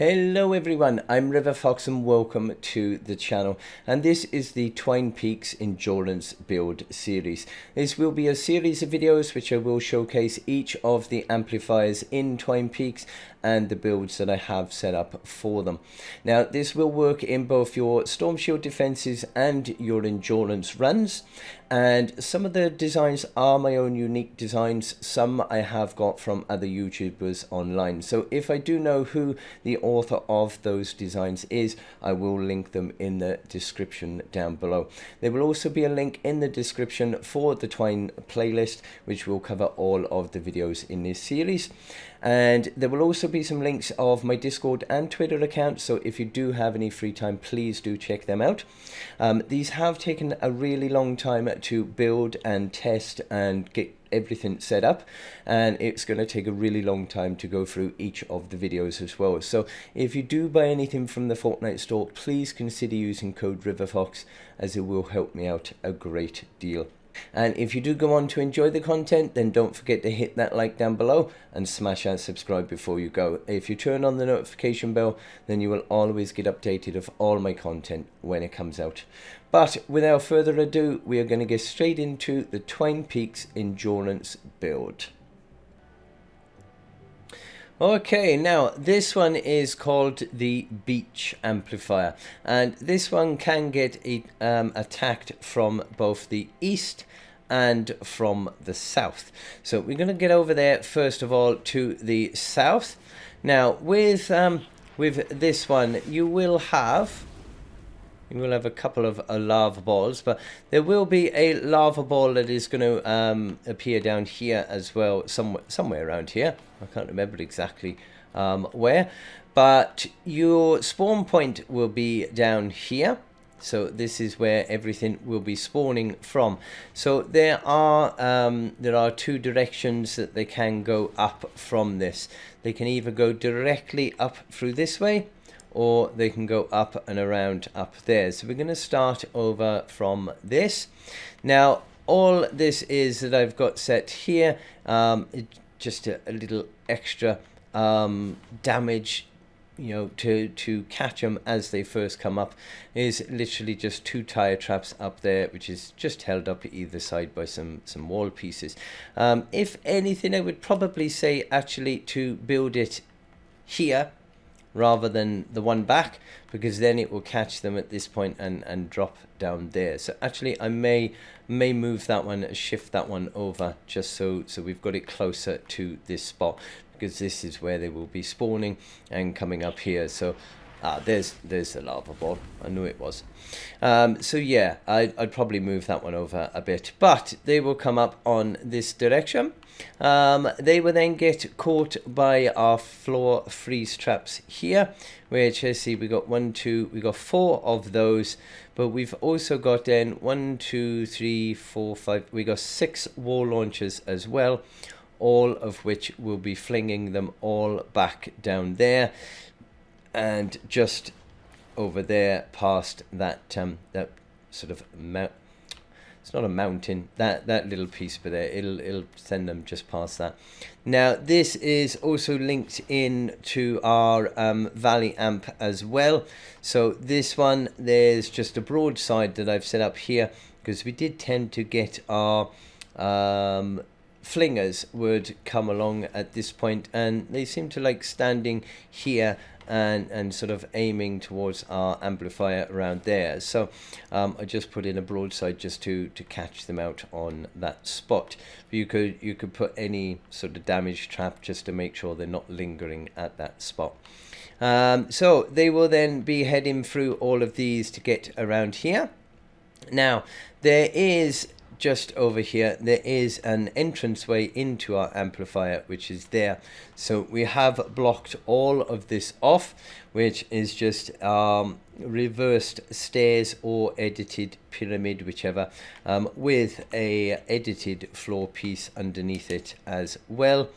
Hello everyone, I'm River Fox and welcome to the channel, and this is the Twine Peaks Endurance build series. This will be a series of videos which I will showcase each of the amplifiers in Twine Peaks and the builds that I have set up for them. Now this will work in both your Storm Shield defenses and your endurance runs, and some of the designs are my own unique designs. Some I have got from other YouTubers online, so if I do know who the author of those designs is, I will link them in the description down below. There will also be a link in the description for the Twine playlist, which will cover all of the videos in this series. And there will also be some links of my Discord and Twitter accounts, so if you do have any free time, please do check them out. These have taken a really long time to build and test and get everything set up, and it's going to take a really long time to go through each of the videos as well. So if you do buy anything from the Fortnite store, please consider using code RiverFox, as it will help me out a great deal. And if you do go on to enjoy the content, then don't forget to hit that like down below and smash that subscribe before you go. If you turn on the notification bell, then you will always get updated of all my content when it comes out. But without further ado, we are going to get straight into the Twine Peaks Endurance build. Okay, now this one is called the Beach Amplifier, and this one can get attacked from both the east and from the south. So we're going to get over there first of all to the south. Now with this one, you will have a couple of lava balls, but there will be a lava ball that is going to appear down here as well, somewhere around here. I can't remember exactly where, but your spawn point will be down here. So this is where everything will be spawning from. So there are two directions that they can go up from this. They can either go directly up through this way, or they can go up and around up there. So we're going to start over from this. Now all this is that I've got set here, just a little extra damage, you know, to catch them as they first come up, is literally just two tire traps up there, which is just held up either side by some wall pieces. If anything, I would probably say actually to build it here rather than the one back, because then it will catch them at this point and drop down there. So actually I may move that one, shift that one over, just so we've got it closer to this spot, because this is where they will be spawning and coming up here. So there's the lava ball, I knew it was. So yeah, I'd probably move that one over a bit, but they will come up on this direction. They will then get caught by our floor freeze traps here, which I see we got we got 4 of those, but we've also got then 1, 2, 3, 4, 5, we got 6 wall launchers as well, all of which will be flinging them all back down there and just over there past that that sort of it's not a mountain, that little piece, but there it'll send them just past that. Now this is also linked in to our valley amp as well. So this one, there's just a broadside that I've set up here, because we did tend to get our flingers would come along at this point, and they seem to like standing here and sort of aiming towards our amplifier around there. So I just put in a broadside just to catch them out on that spot. But you could put any sort of damage trap just to make sure they're not lingering at that spot. So they will then be heading through all of these to get around here. Now there is, just over here, there is an entranceway into our amplifier, which is there. So we have blocked all of this off, which is just reversed stairs or edited pyramid, whichever, with a edited floor piece underneath it as well.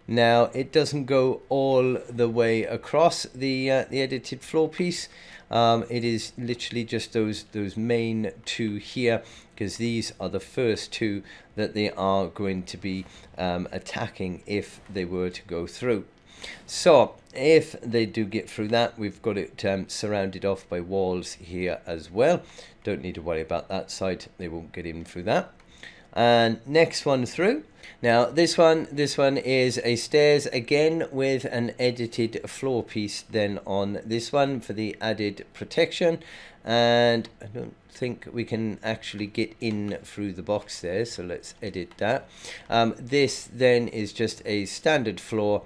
Now it doesn't go all the way across the edited floor piece. It is literally just those main 2 here, because these are the first 2 that they are going to be attacking if they were to go through. So if they do get through that, we've got it surrounded off by walls here as well. Don't need to worry about that side, they won't get in through that. And next one through. Now this one is a stairs again with an edited floor piece then on this one for the added protection. And I don't think we can actually get in through the box there, so let's edit that. This then is just a standard floor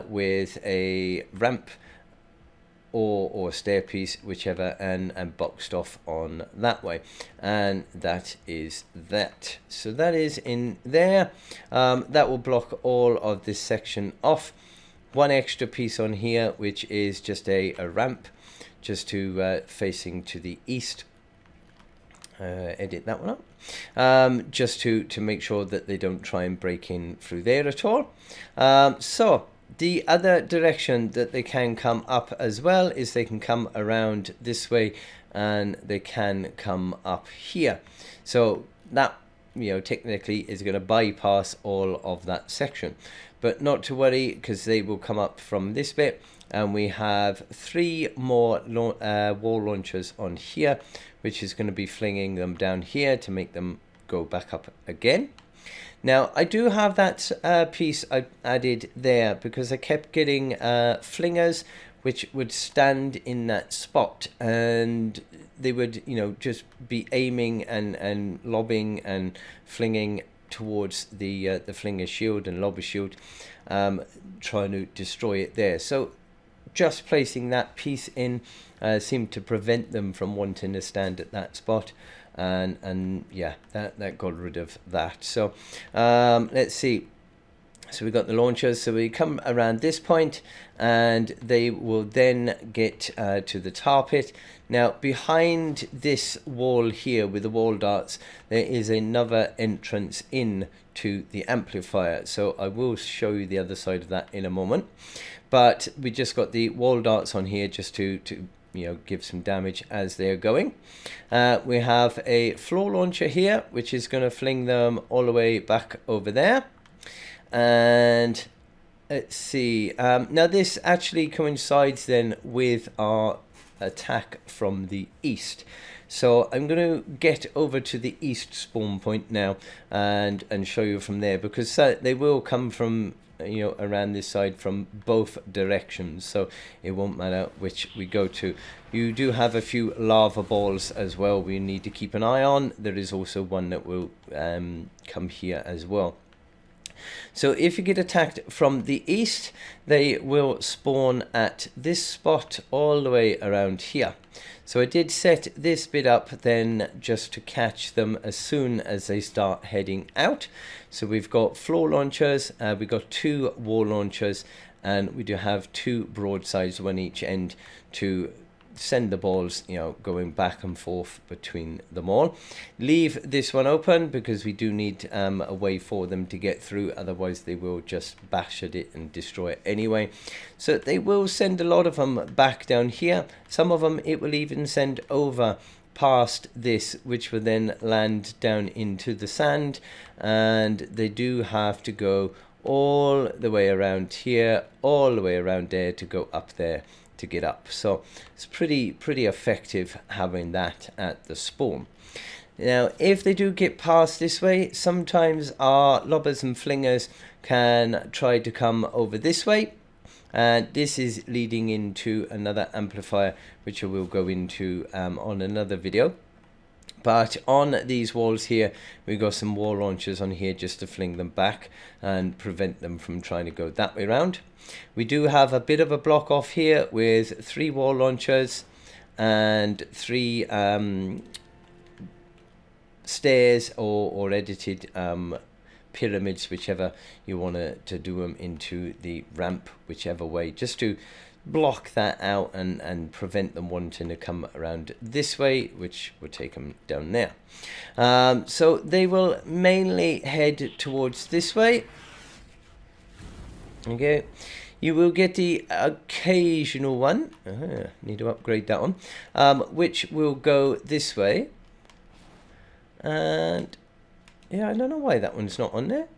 with a ramp or stair piece, whichever, and boxed off on that way, and that is that. So that is in there. That will block all of this section off. One extra piece on here, which is just a ramp, just to facing to the east. Edit that one up, just to make sure that they don't try and break in through there at all. So the other direction that they can come up as well is they can come around this way, and they can come up here. So that, you know, technically is going to bypass all of that section, but not to worry, because they will come up from this bit, and we have 3 more wall launchers on here, which is going to be flinging them down here to make them go back up again. Now I do have that piece I added there because I kept getting flingers which would stand in that spot, and they would, you know, just be aiming and lobbing and flinging towards the flinger shield and lobber shield, trying to destroy it there. So just placing that piece in seemed to prevent them from wanting to stand at that spot, and yeah, that got rid of that. So let's see. So we got the launchers, so we come around this point, and they will then get to the tar pit. Now behind this wall here with the wall darts, there is another entrance in to the amplifier, so I will show you the other side of that in a moment. But we just got the wall darts on here just to you know, give some damage as they're going. We have a floor launcher here, which is going to fling them all the way back over there. And let's see, now this actually coincides then with our attack from the east. So I'm going to get over to the east spawn point now and show you from there, because they will come from, you know, around this side from both directions, so it won't matter which we go to. You do have a few lava balls as well we need to keep an eye on. There is also one that will come here as well. So if you get attacked from the east, they will spawn at this spot all the way around here. So I did set this bit up then just to catch them as soon as they start heading out. So we've got floor launchers, we've got 2 wall launchers, and we do have 2 broadsides, one each end, to send the balls, you know, going back and forth between them all. Leave this one open because we do need a way for them to get through, otherwise they will just bash at it and destroy it anyway. So they will send a lot of them back down here. Some of them it will even send over past this, which will then land down into the sand, and they do have to go all the way around here, all the way around there to go up there to get up. So it's pretty effective having that at the spawn. Now if they do get past this way, sometimes our lobbers and flingers can try to come over this way, and this is leading into another amplifier which I will go into on another video. But on these walls here, we've got some wall launchers on here just to fling them back and prevent them from trying to go that way around. We do have a bit of a block off here with 3 wall launchers and 3 stairs or edited pyramids, whichever you want to do them into the ramp, whichever way, just to block that out and prevent them wanting to come around this way, which would take them down there. So they will mainly head towards this way. Okay, you will get the occasional one, need to upgrade that one, which will go this way. And yeah, I don't know why that one's not on there.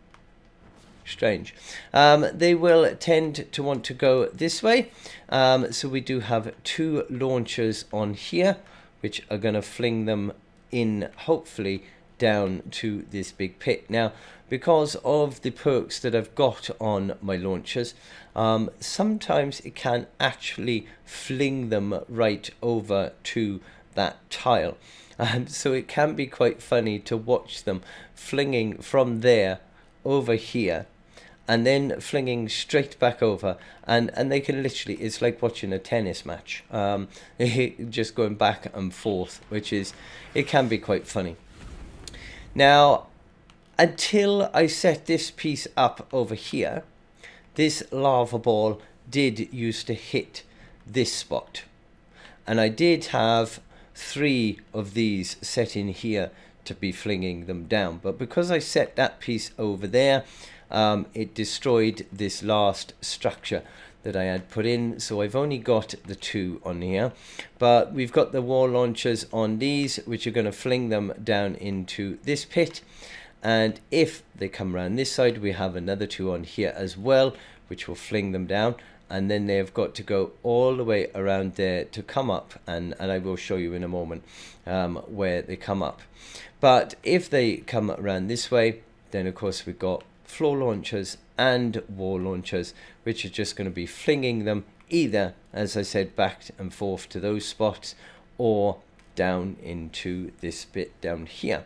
strange. They will tend to want to go this way. So we do have 2 launchers on here, which are going to fling them in, hopefully, down to this big pit. Now, because of the perks that I've got on my launchers, sometimes it can actually fling them right over to that tile. And so it can be quite funny to watch them flinging from there over here and then flinging straight back over, and they can literally, it's like watching a tennis match, just going back and forth, which is, it can be quite funny. Now, until I set this piece up over here, this lava ball did used to hit this spot, and I did have 3 of these set in here to be flinging them down, but because I set that piece over there, it destroyed this last structure that I had put in, so I've only got the 2 on here, but we've got the wall launchers on these, which are going to fling them down into this pit. And if they come around this side, we have another 2 on here as well, which will fling them down. And then they've got to go all the way around there to come up, and I will show you in a moment where they come up. But if they come around this way, then of course we've got floor launchers and wall launchers, which are just going to be flinging them either, as I said, back and forth to those spots, or down into this bit down here.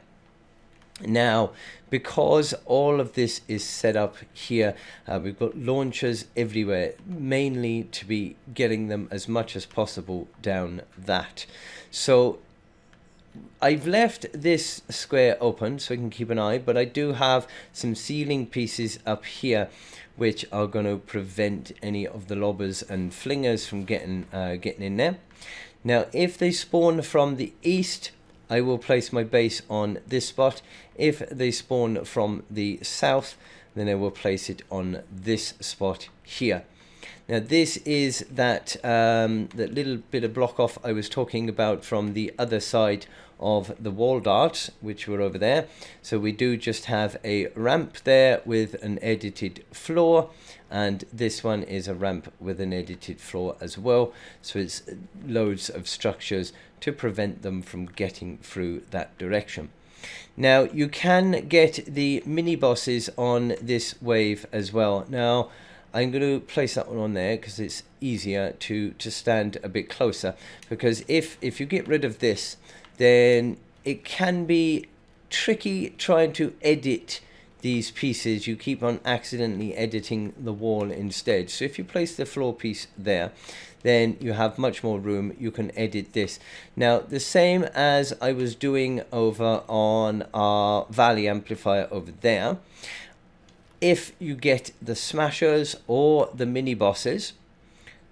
Now, because all of this is set up here, we've got launchers everywhere, mainly to be getting them as much as possible down that. So I've left this square open so I can keep an eye, but I do have some ceiling pieces up here which are going to prevent any of the lobbers and flingers from getting in there. Now, if they spawn from the east, I will place my base on this spot. If they spawn from the south, then I will place it on this spot here. Now, this is that little bit of block off I was talking about from the other side of the wall darts, which were over there. So we do just have a ramp there with an edited floor, and this one is a ramp with an edited floor as well. So it's loads of structures to prevent them from getting through that direction. Now, you can get the mini bosses on this wave as well. Now, I'm going to place that one on there because it's easier to stand a bit closer, because if you get rid of this, then it can be tricky trying to edit these pieces. You keep on accidentally editing the wall instead. So if you place the floor piece there, then you have much more room. You can edit this. Now, the same as I was doing over on our Valley amplifier over there, if you get the smashers or the mini bosses,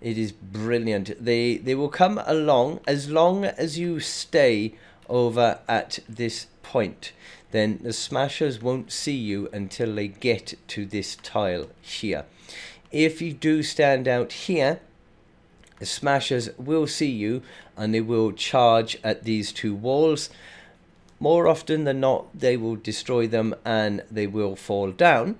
it is brilliant. They will come along as long as you stay over at this point. Then the smashers won't see you until they get to this tile here. If you do stand out here, the smashers will see you and they will charge at these 2 walls. More often than not, they will destroy them and they will fall down.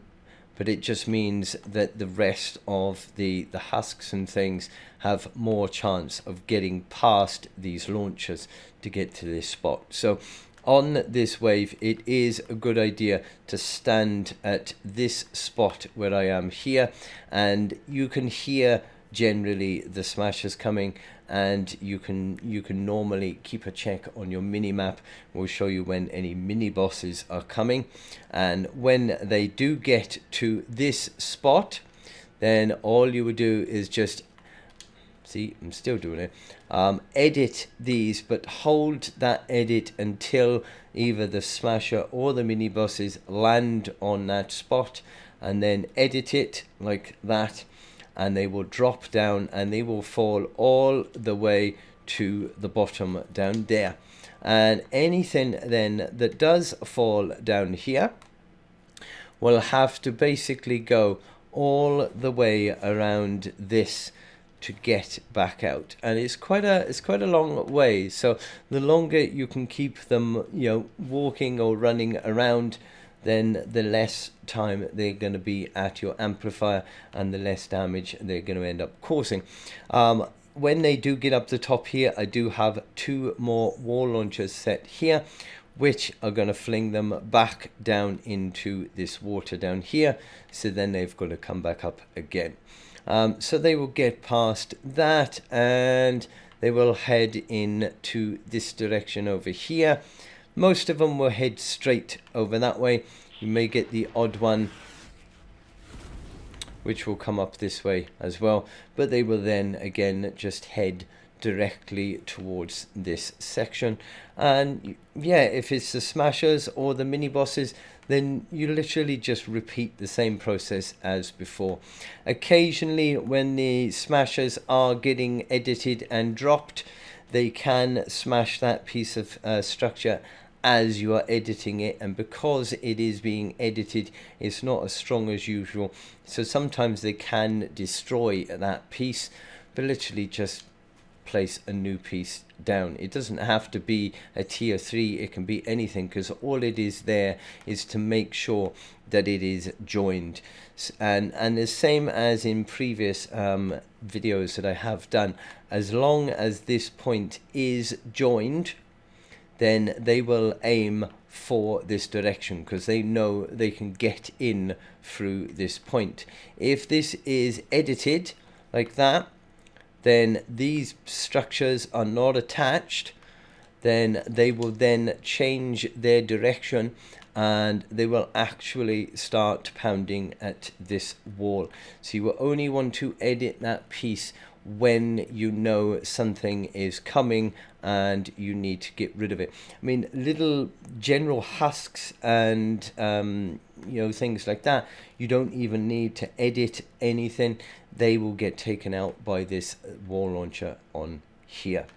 But it just means that the rest of the husks and things have more chance of getting past these launchers to get to this spot. So on this wave, it is a good idea to stand at this spot where I am here, and you can hear generally the smashers coming, and you can normally keep a check on your mini map. We'll show you when any mini bosses are coming, and when they do get to this spot, then all you would do is just see, I'm still doing it, edit these, but hold that edit until either the smasher or the mini bosses land on that spot, and then edit it like that, and they will drop down and they will fall all the way to the bottom down there. And anything then that does fall down here will have to basically go all the way around this to get back out, and it's quite a long way. So the longer you can keep them, walking or running around, then the less time they're going to be at your amplifier and the less damage they're going to end up causing. When they do get up the top here, I do have 2 more wall launchers set here, which are going to fling them back down into this water down here. So then they've got to come back up again. So they will get past that and they will head in to this direction over here. Most of them will head straight over that way. You may get the odd one which will come up this way as well, but they will then again just head directly towards this section. And yeah, if it's the smashers or the mini bosses, then you literally just repeat the same process as before. Occasionally when the smashers are getting edited and dropped, they can smash that piece of structure as you are editing it, and because it is being edited, it's not as strong as usual, so sometimes they can destroy that piece. But literally just place a new piece down. It doesn't have to be a tier 3, it can be anything, because all it is there is to make sure that it is joined. And the same as in previous videos that I have done, as long as this point is joined, then they will aim for this direction because they know they can get in through this point. If this is edited like that, then these structures are not attached, then they will then change their direction and they will actually start pounding at this wall. So you will only want to edit that piece when you know something is coming and you need to get rid of it. I mean, little general husks and things like that, you don't even need to edit anything. They will get taken out by this wall launcher on here.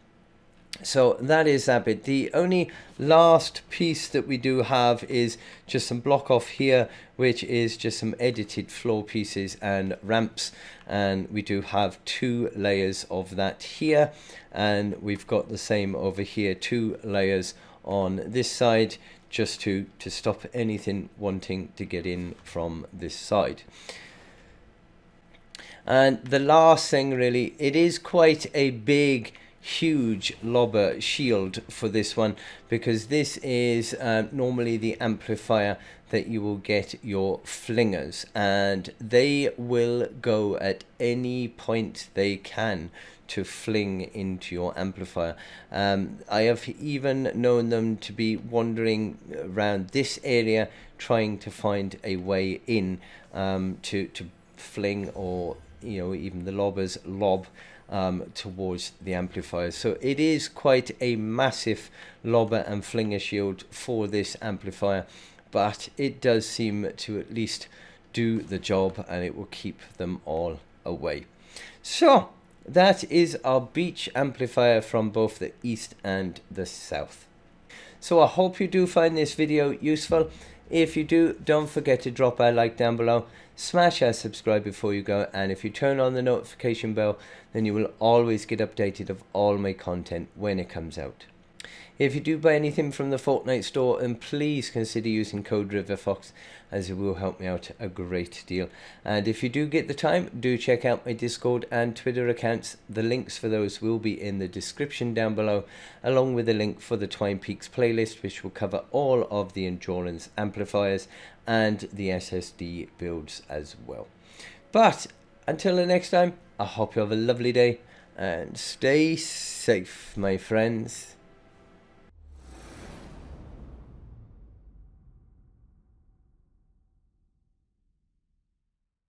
So that is that bit. The only last piece that we do have is just some block off here, which is just some edited floor pieces and ramps, and we do have 2 layers of that here, and we've got the same over here, 2 layers on this side, just to stop anything wanting to get in from this side. And the last thing, really, it is quite a big huge lobber shield for this one, because this is normally the amplifier that you will get your flingers, and they will go at any point they can to fling into your amplifier. I have even known them to be wandering around this area trying to find a way in to fling, or even the lobbers lob towards the amplifiers. So it is quite a massive lobber and flinger shield for this amplifier, but it does seem to at least do the job, and it will keep them all away. So that is our beach amplifier from both the east and the south. So I hope you do find this video useful. If you do, don't forget to drop a like down below, smash that subscribe before you go, and if you turn on the notification bell, then you will always get updated of all my content when it comes out. If you do buy anything from the Fortnite store, then please consider using code RiverFox, as it will help me out a great deal. And if you do get the time, do check out my Discord and Twitter accounts. The links for those will be in the description down below, along with a link for the Twine Peaks playlist, which will cover all of the endurance amplifiers and the SSD builds as well. But until the next time, I hope you have a lovely day and stay safe, my friends.